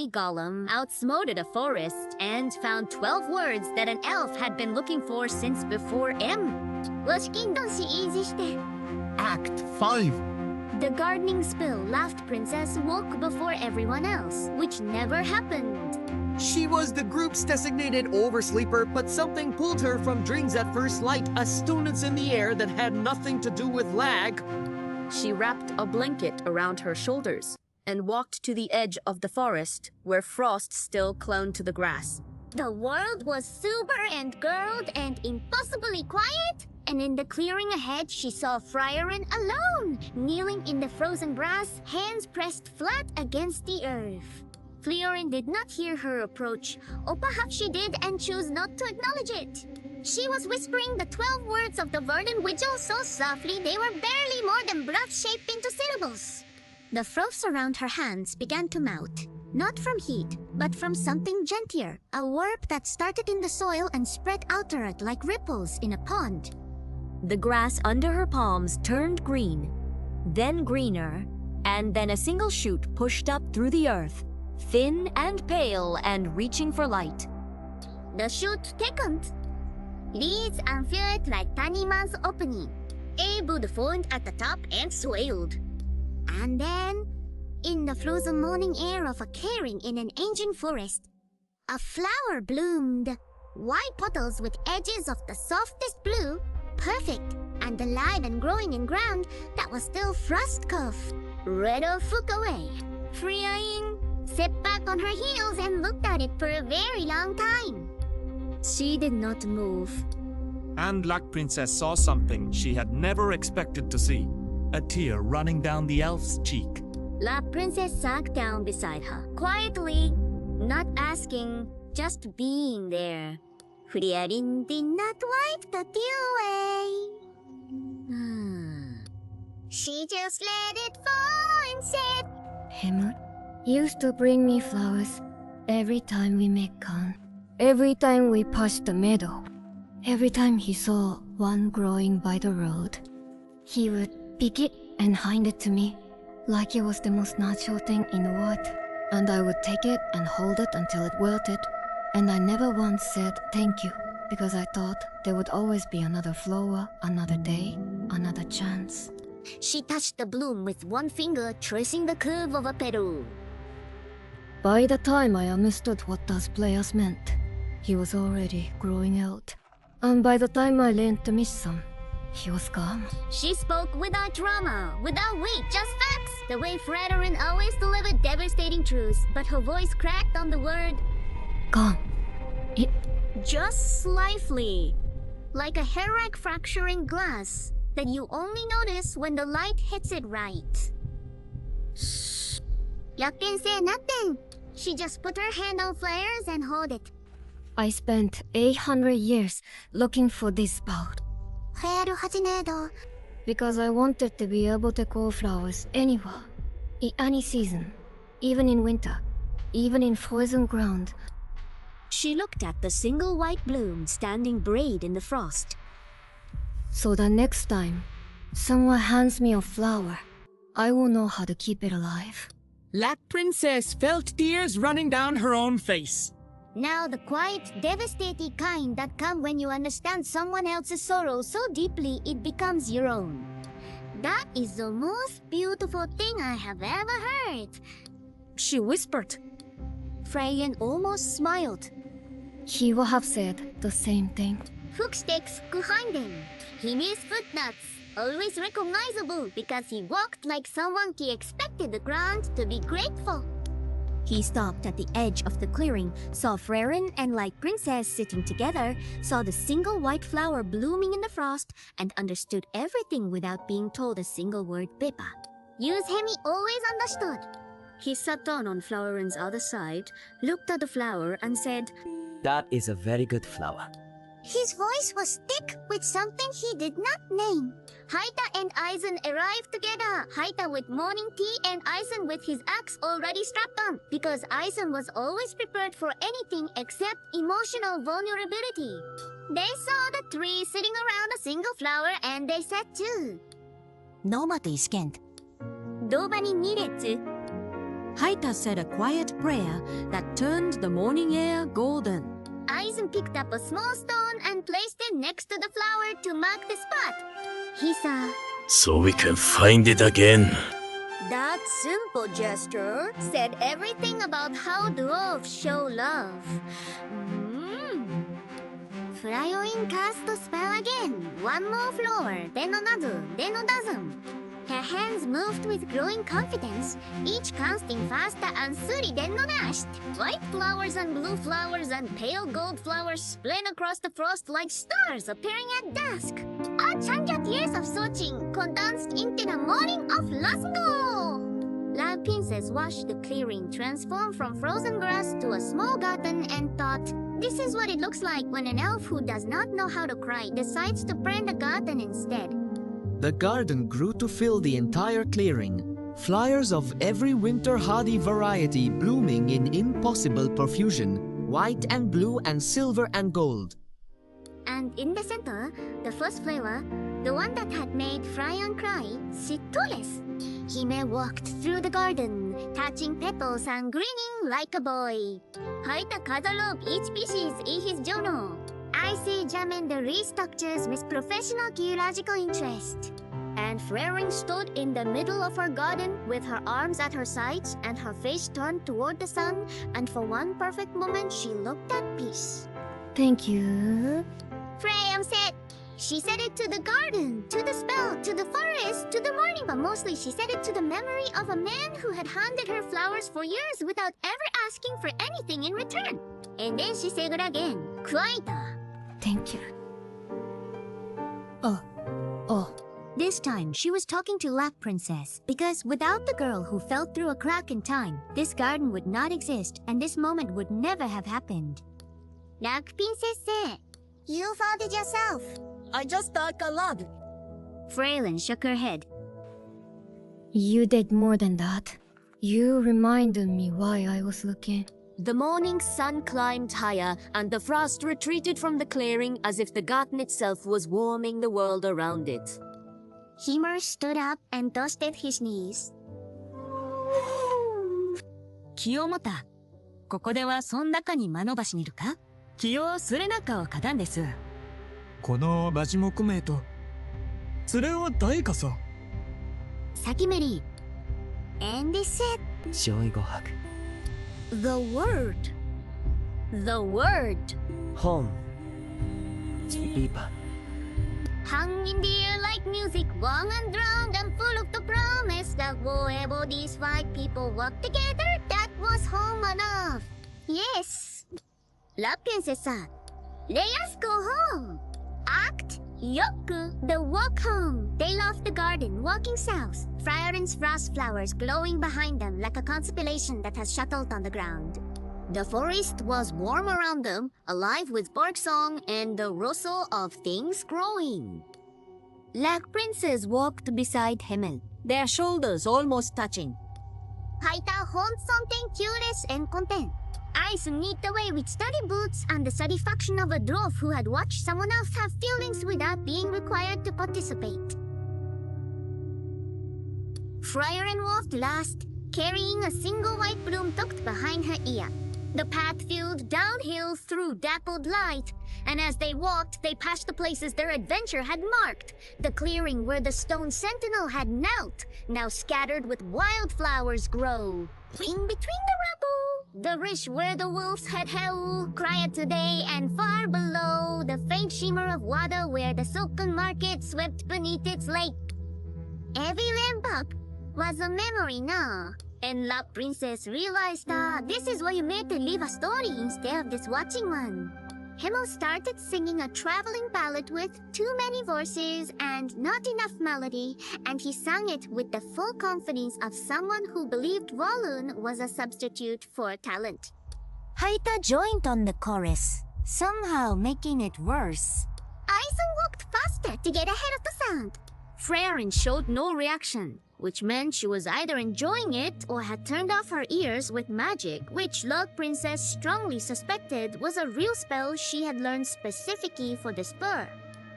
Golem outsmarted a forest and found 12 words that an elf had been looking for since before M. Act 5. The gardening spill laughed Princess woke before everyone else, which never happened. She was the group's designated oversleeper, but something pulled her from dreams at first light, a stillness in the air that had nothing to do with lag. She wrapped a blanket around her shoulders and walked to the edge of the forest where frost still clung to the grass. The world was super and girled and impossibly quiet, and in the clearing ahead she saw Friarin alone, kneeling in the frozen grass, hands pressed flat against the earth. Friarin did not hear her approach, or perhaps she did and chose not to acknowledge it. She was whispering the 12 words of the Verdant Wiggle so softly they were barely more than breath shaped into syllables. The froths around her hands began to melt, not from heat, but from something gentler, a warp that started in the soil and spread outward like ripples in a pond. The grass under her palms turned green, then greener, and then a single shoot pushed up through the earth, thin and pale and reaching for light. The shoot thickened. Leaves unfurled like tiny mouths opening. A bud formed at the top and swelled. And then, in the frozen morning air of a clearing in an ancient forest, a flower bloomed. White petals with edges of the softest blue, perfect and alive and growing in ground that was still frost-cuffed. Redo took away. Friarin sat back on her heels and looked at it for a very long time. She did not move. And Black Princess saw something she had never expected to see. A tear running down the elf's cheek. La Princess sat down beside her, quietly, not asking, just being there. Friarin did not wipe the tear away. She just let it fall and said, Hemut used to bring me flowers every time we met Khan. Every time we passed the meadow. Every time he saw one growing by the road. He would pick it and hand it to me, like it was the most natural thing in the world. And I would take it and hold it until it wilted. And I never once said thank you, because I thought there would always be another flower, another day, another chance. She touched the bloom with one finger, tracing the curve of a petal. By the time I understood what those players meant, he was already growing out. And by the time I learned to miss some, he was gone. She spoke without drama, without weight, just facts. The way Friarin always delivered devastating truths, but her voice cracked on the word gone. It just slightly, like a hair-like fracture in glass that you only notice when the light hits it right. Shh. Yakin said nothing. She just put her hand on Flare's and held it. I spent 800 years looking for this bout. Because I wanted to be able to grow flowers anywhere, in any season, even in winter, even in frozen ground. She looked at the single white bloom standing brayed in the frost. So the next time someone hands me a flower, I will know how to keep it alive. Black Princess felt tears running down her own face. Now the quiet, devastating kind that come when you understand someone else's sorrow so deeply it becomes your own. That is the most beautiful thing I have ever heard. She whispered. Friarin almost smiled. He would have said the same thing. Footsticks behind him. He missed footnuts, always recognizable because he walked like someone he expected the ground to be grateful. He stopped at the edge of the clearing, saw Friarin and Light Princess sitting together, saw the single white flower blooming in the frost, and understood everything without being told a single word Pippa. Use him, he always understood. He sat down on Friarin's other side, looked at the flower and said, That is a very good flower. His voice was thick with something he did not name. Haita and Aizen arrived together, Haita with morning tea and Aizen with his axe already strapped on, because Aizen was always prepared for anything except emotional vulnerability. They saw the three sitting around a single flower and they said too. ノーマと意識 Nobody needed to. Haita said a quiet prayer that turned the morning air golden. Aizen picked up a small stone and placed it next to the flower to mark the spot. He saw So we can find it again. that simple gesture said everything about how dwarves show love. Friorin cast the spell again. One more flower, then another, then a dozen. Her hands moved with growing confidence, each casting faster and than dashed. White flowers and blue flowers and pale gold flowers split across the frost like stars appearing at dusk. 100 years of searching condensed into the morning of Lasgo! La Princess watched the clearing transform from frozen grass to a small garden and thought, this is what it looks like when an elf who does not know how to cry decides to brand a garden instead. The garden grew to fill the entire clearing, flowers of every winter hardy variety blooming in impossible profusion, white and blue and silver and gold. And in the center, the first flower, the one that had made Fryon cry, Citoles. Hime walked through the garden, touching petals and grinning like a boy. Haita cataloged each species in his journal. I examined the restructures with professional geological interest. And Freyrin stood in the middle of her garden with her arms at her sides and her face turned toward the sun, and for one perfect moment she looked at peace. Thank you. Freya said, she said it to the garden, to the spell, to the forest, to the morning, but mostly she said it to the memory of a man who had handed her flowers for years without ever asking for anything in return. And then she said it again, Kwaita. Thank you. This time, she was talking to Lac Princess, because without the girl who fell through a crack in time, this garden would not exist, and this moment would never have happened. Lac Princess said, you found it yourself. I just thought a lot. Freylin shook her head. You did more than that. You reminded me why I was looking. The morning sun climbed higher, and the frost retreated from the clearing as if the garden itself was warming the world around it. Himmer stood up and dusted his knees. 清本、ここではそん中に魔の橋にいるか？清をすれ中をかたんです。このマジモクメイとそれは誰かさ。 Sakimeri. And they said, Joy Gohak. The word. The word. Home. Ipa. hung in the air like music, long and drowned and full of the promise that wherever these five people walk together, that was home enough. Yes. La Princesa, let us go home. Act Yoku, the walk home. They left the garden, walking south, Freyrin's frost flowers glowing behind them like a constellation that has shuttled on the ground. The forest was warm around them, alive with bird song and the rustle of things growing. Black Princess walked beside Himmel, their shoulders almost touching. Haita hold something curious and content. Eyes knit away with study boots and the satisfaction of a dwarf who had watched someone else have feelings without being required to participate. Freyrin walked last, carrying a single white bloom tucked behind her ear. The path fueled downhill through dappled light, and as they walked, they passed the places their adventure had marked. The clearing where the stone sentinel had knelt, now scattered with wildflowers grow. In between the rubble, the rish where the wolves had howled, cried today, and far below, the faint shimmer of water where the silken market swept beneath its lake. Every lamp up was a memory now. And La Princess realized that this is why you made to live a story instead of just watching one. Himmel started singing a traveling ballad with too many voices and not enough melody, and he sang it with the full confidence of someone who believed Walloon was a substitute for talent. Haita joined on the chorus, somehow making it worse. Aizen walked faster to get ahead of the sound. Freyrin showed no reaction, which meant she was either enjoying it or had turned off her ears with magic, which La Princess strongly suspected was a real spell she had learned specifically for the spur.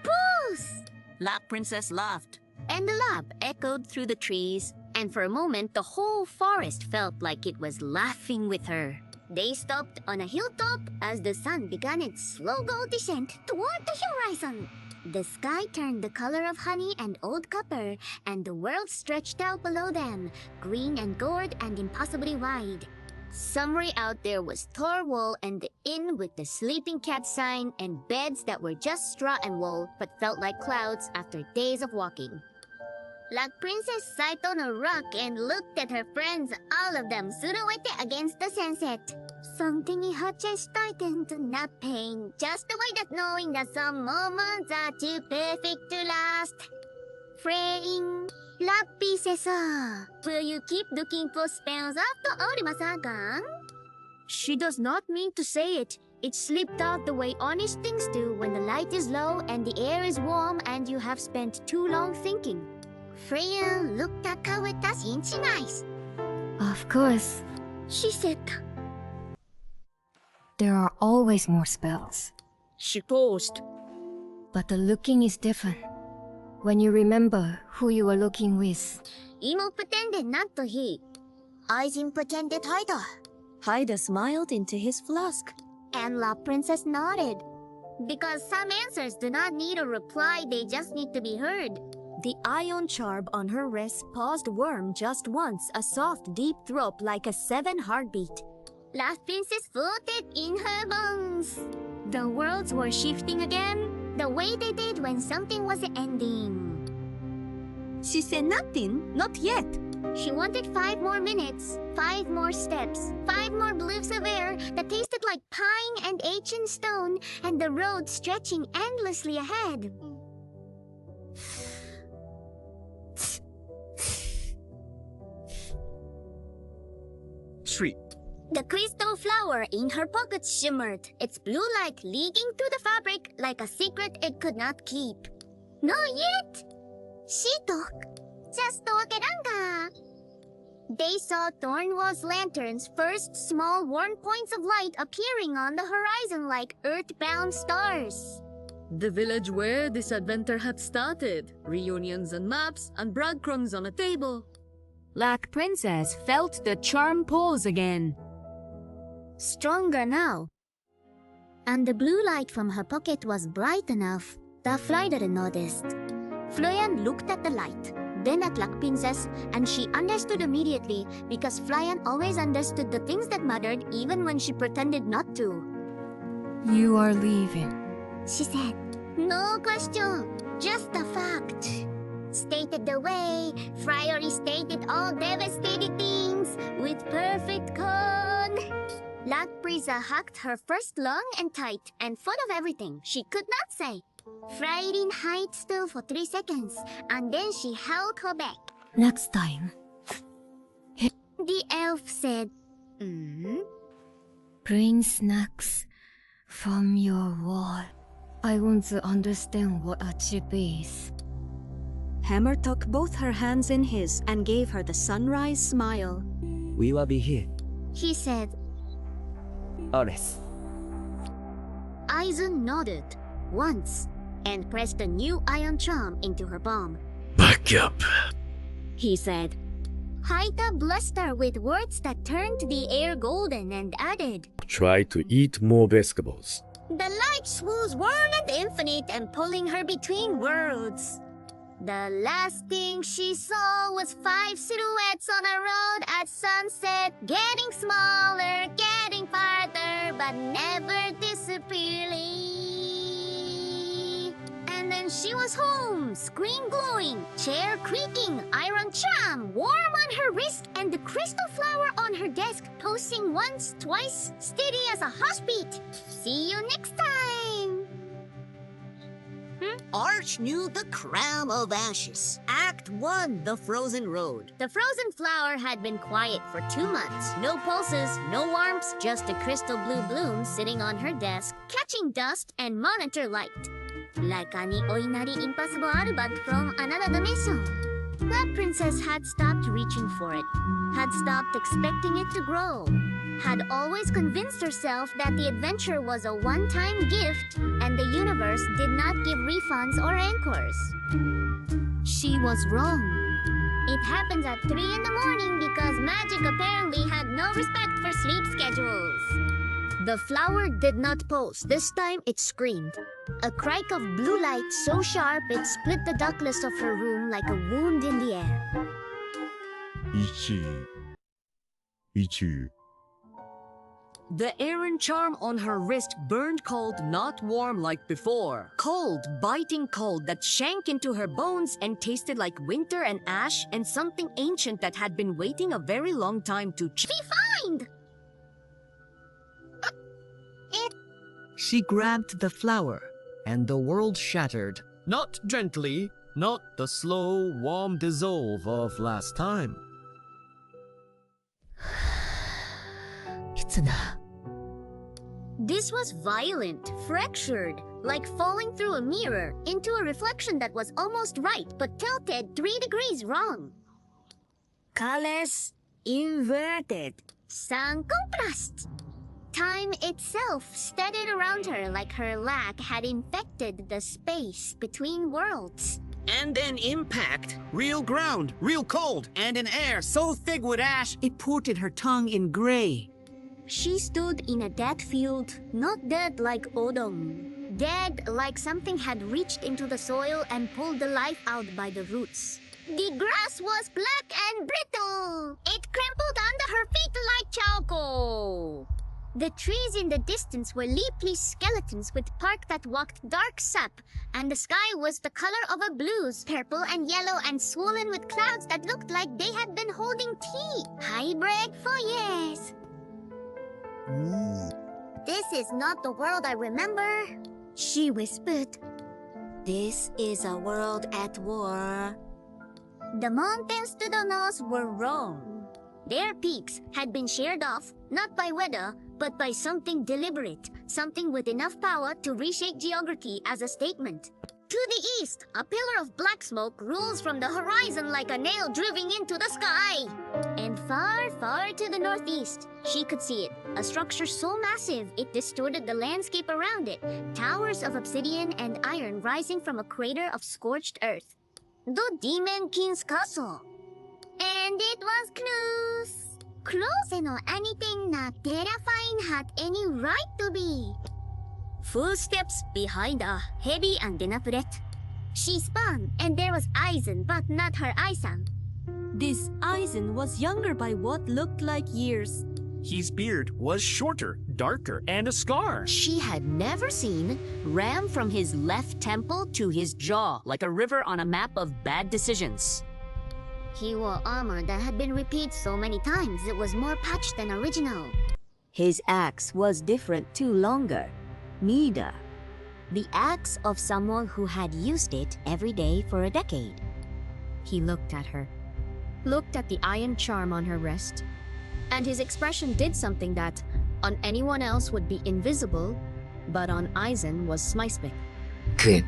Booth! La Princess laughed. And the laugh echoed through the trees, and for a moment the whole forest felt like it was laughing with her. They stopped on a hilltop as the sun began its slow-go descent toward the horizon. The sky turned the color of honey and old copper, and the world stretched out below them, green and gold and impossibly wide. Somewhere out there was Thorwall and the inn with the sleeping cat sign and beds that were just straw and wool but felt like clouds after days of walking. Black Princess sat on a rock and looked at her friends, all of them silhouetted against the sunset. Something in her chest tightened, not pain, just the way that knowing that some moments are too perfect to last. Fraying. Black Princess, will you keep looking for spells after Orimas are gone? She does not mean to say it. It slipped out the way honest things do when the light is low and the air is warm and you have spent too long thinking. Freya looked at her with us inching eyes. Of course, She said, there are always more spells. She paused. But the looking is different. When you remember who you were looking with. Imo pretended not to hear. Aizen pretended either. Haida smiled into his flask. And La Princess nodded. Because some answers do not need a reply, they just need to be heard. The ion charm on her wrist paused warm just once, a soft, deep throb like a 7 heartbeat. La Princess floated in her bones. The worlds were shifting again, the way they did when something was ending. She said nothing, not yet. She wanted 5 more minutes, 5 more steps, 5 more bloofs of air that tasted like pine and ancient stone, and the road stretching endlessly ahead. Shriek. The crystal flower in her pocket shimmered, its blue light leaking through the fabric like a secret it could not keep. Not yet! Shitok! Just tokeranga! They saw Thornwall's lanterns, first small warm points of light appearing on the horizon like earthbound stars. The village where this adventure had started. Reunions and maps and breadcrumbs on a table. Black Princess felt the charm pause again. Stronger now. And the blue light from her pocket was bright enough that Flyer noticed. Florian looked at the light, then at Black Princess, and she understood immediately because Florian always understood the things that mattered even when she pretended not to. You are leaving. She said, no question, just a fact. Stated the way Friary stated all devastated things with perfect con. Black Princess hugged her first long and tight and full of everything she could not say. Frightened hid still for 3 seconds, and then she held her back. Next time. The elf said, Bring snacks from your wall. I want to understand what a chip is. Hammer took both her hands in his and gave her the sunrise smile. We will be here. He said. Always. Aizen nodded once and pressed a new ion charm into her palm. Back up. He said. Haida blessed her with words that turned the air golden and added, Try to eat more vegetables. The light swoos warm and infinite and pulling her between worlds. The last thing she saw was 5 silhouettes on a road at sunset, getting smaller, getting farther, but never disappearing. And then she was home, screen glowing, chair creaking, iron charm warm on her wrist, and the crystal flower on her desk pulsing once, twice, steady as a heartbeat. See you next time! Arch knew the Crown of Ashes. Act 1, The Frozen Road. The frozen flower had been quiet for 2 months. No pulses, no warmth, just a crystal blue bloom sitting on her desk, catching dust and monitor light. Like any ordinary impossible artifact from another dimension. That princess had stopped reaching for it, had stopped expecting it to grow, had always convinced herself that the adventure was a one-time gift and the universe did not give refunds or anchors. She was wrong. It happens at 3 in the morning because magic apparently had no respect for sleep schedules. The flower did not pulse. This time it screamed. A crike of blue light so sharp it split the darkness of her room like a wound in the air. Ichu. The Aaron charm on her wrist burned cold, not warm like before. Cold, biting cold that sank into her bones and tasted like winter and ash and something ancient that had been waiting a very long time to Find! She grabbed the flower, and the world shattered. Not gently, not the slow, warm dissolve of last time. This was violent, fractured, like falling through a mirror into a reflection that was almost right but tilted 3 degrees wrong. Colors inverted. Sang contrast. Time itself steadied around her like her lack had infected the space between worlds. And an impact. Real ground, real cold, and an air so thick with ash it ported her tongue in gray. She stood in a dead field, not dead like Odong. Dead like something had reached into the soil and pulled the life out by the roots. The grass was black and brittle. It crumpled under her feet like charcoal. The trees in the distance were leafy skeletons with bark that walked dark sap, and the sky was the color of a blues, purple and yellow and swollen with clouds that looked like they had been holding tea. Hybrid for years. This is not the world I remember, she whispered. This is a world at war. The mountains to the north were wrong. Their peaks had been sheared off, not by weather, but by something deliberate, something with enough power to reshape geography as a statement. To the east, a pillar of black smoke rolls from the horizon like a nail driven into the sky. And far, far to the northeast, she could see it, a structure so massive it distorted the landscape around it, towers of obsidian and iron rising from a crater of scorched earth. The Demon King's castle. And it was close. Close no anything na terrifying had any right to be. Footsteps behind a heavy antenna plate. She spun, and there was Aizen, but not her Aisan. This Aizen was younger by what looked like years. His beard was shorter, darker, and a scar. She had never seen ran from his left temple to his jaw like a river on a map of bad decisions. He wore armor that had been repeated so many times it was more patched than original. His axe was different too longer. Neither. The axe of someone who had used it every day for a decade. He looked at her, looked at the iron charm on her wrist, and his expression did something that on anyone else would be invisible, but on Aizen was seismic. He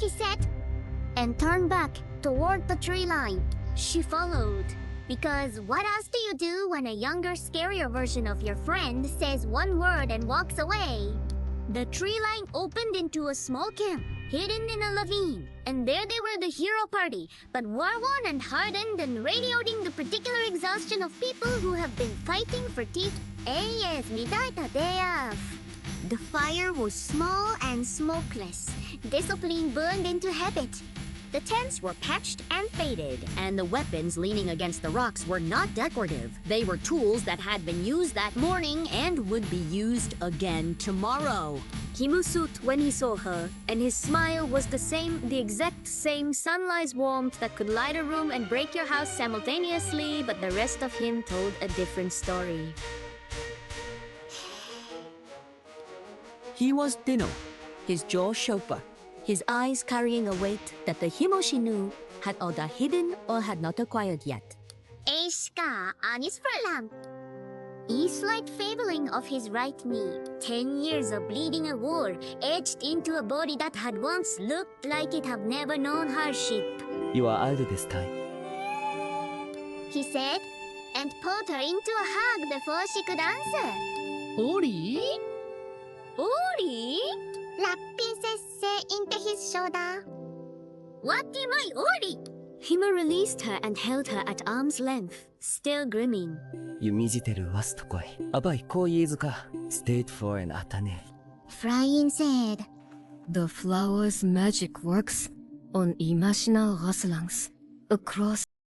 said, And turned back toward the tree line. She followed. Because what else do you do when a younger, scarier version of your friend says one word and walks away? The tree line opened into a small camp, hidden in a ravine. And there they were, the hero party, but war-worn and hardened and radiating the particular exhaustion of people who have been fighting for teeth. yes, midaita day off. The fire was small and smokeless. Discipline burned into habit. The tents were patched and faded, and the weapons leaning against the rocks were not decorative. They were tools that had been used that morning and would be used again tomorrow. He mused when he saw her, and his smile was the exact same sunlight warmth that could light a room and break your house simultaneously, but the rest of him told a different story. He was Dino, his jaw sharper, his eyes carrying a weight that the Himoshi knew had either hidden or had not acquired yet. Eishka anis verlam. A slight favoring of his right knee. 10 years of bleeding a war etched into a body that had once looked like it had never known hardship. You are out this time. He said, and pulled her into a hug before she could answer. Ori? Ori? La princess said into his shoulder. Wati mai ori! Hima released her and held her at arm's length, still grinning. 弓じてるわすとこい。あばいこう言いずか。Stayed for an atane. Fryin said, The flower's magic works on Imashina Roslangs across